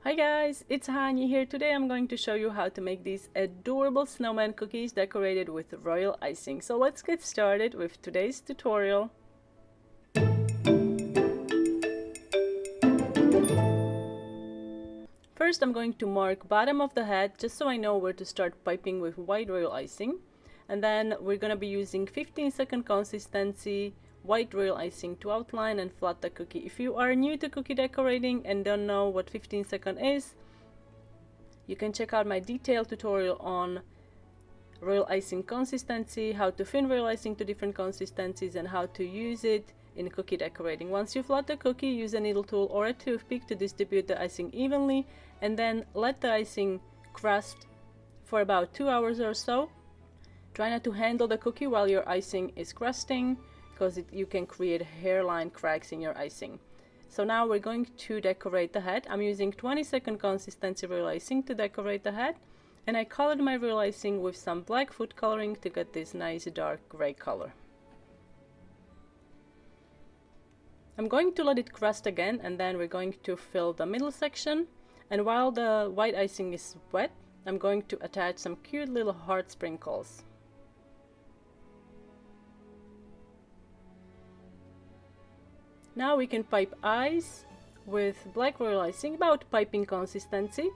Hi guys, it's Hani here. Today I'm going to show you how to make these adorable snowman cookies decorated with royal icing. So let's get started with today's tutorial. First I'm going to mark bottom of the head just so I know where to start piping with white royal icing. And then we're going to be using 15-second consistency white royal icing to outline and flat the cookie. If you are new to cookie decorating and don't know what 15-second is, you can check out my detailed tutorial on royal icing consistency, how to thin royal icing to different consistencies, and how to use it in cookie decorating. Once you flat the cookie, use a needle tool or a toothpick to distribute the icing evenly, and then let the icing crust for about 2 hours or so. Try not to handle the cookie while your icing is crusting, because you can create hairline cracks in your icing. So now we're going to decorate the head. I'm using 20-second consistency royal icing to decorate the head, and I colored my royal icing with some black food coloring to get this nice dark gray color. I'm going to let it crust again, and then we're going to fill the middle section. And while the white icing is wet, I'm going to attach some cute little heart sprinkles. Now we can pipe eyes with black royal icing, about piping consistency.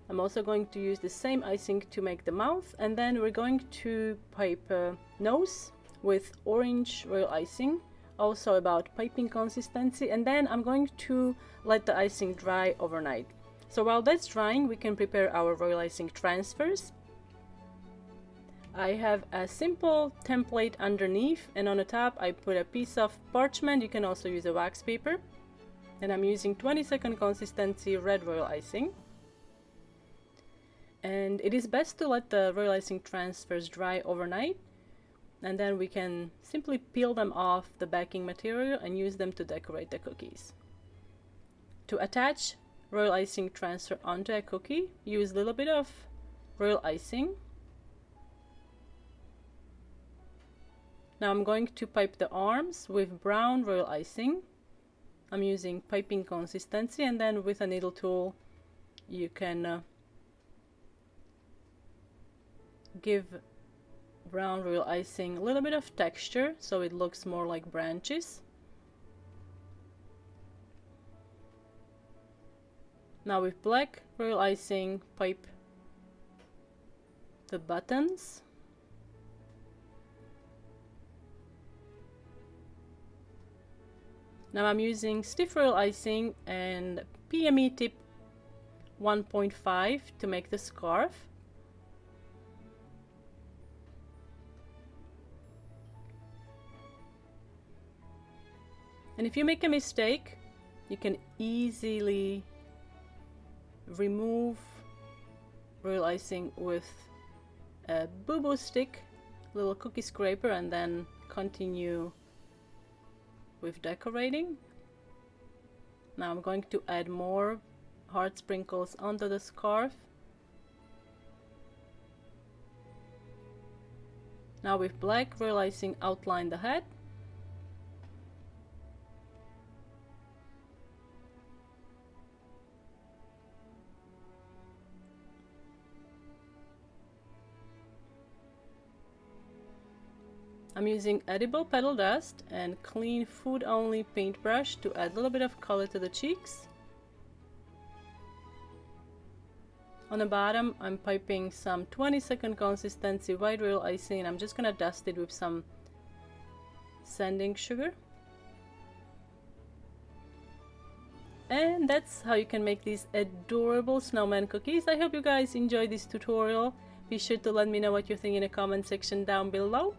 I'm also going to use the same icing to make the mouth, and then we're going to pipe nose with orange royal icing, also about piping consistency, and then I'm going to let the icing dry overnight. So while that's drying, we can prepare our royal icing transfers. I have a simple template underneath, and on the top I put a piece of parchment. You can also use a wax paper, and I'm using 20-second consistency red royal icing. And it is best to let the royal icing transfers dry overnight, and then we can simply peel them off the backing material and use them to decorate the cookies. To attach royal icing transfer onto a cookie, use a little bit of royal icing. Now I'm going to pipe the arms with brown royal icing. I'm using piping consistency, and then with a needle tool you can give brown royal icing a little bit of texture so it looks more like branches. Now with black royal icing, pipe the buttons. Now I'm using stiff royal icing and PME tip 1.5 to make the scarf. And if you make a mistake, you can easily remove royal icing with a boo-boo stick, little cookie scraper, and then continue with decorating. Now I'm going to add more heart sprinkles onto the scarf. Now with black royal icing, outline the head. I'm using edible petal dust and clean food only paintbrush to add a little bit of color to the cheeks. On the bottom I'm piping some 20-second consistency white royal icing, and I'm just gonna dust it with some sanding sugar. And that's how you can make these adorable snowman cookies. I hope you guys enjoyed this tutorial. Be sure to let me know what you think in the comment section down below.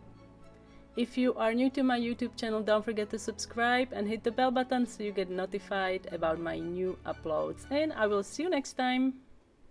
If you are new to my YouTube channel, don't forget to subscribe and hit the bell button so you get notified about my new uploads. And I will see you next time.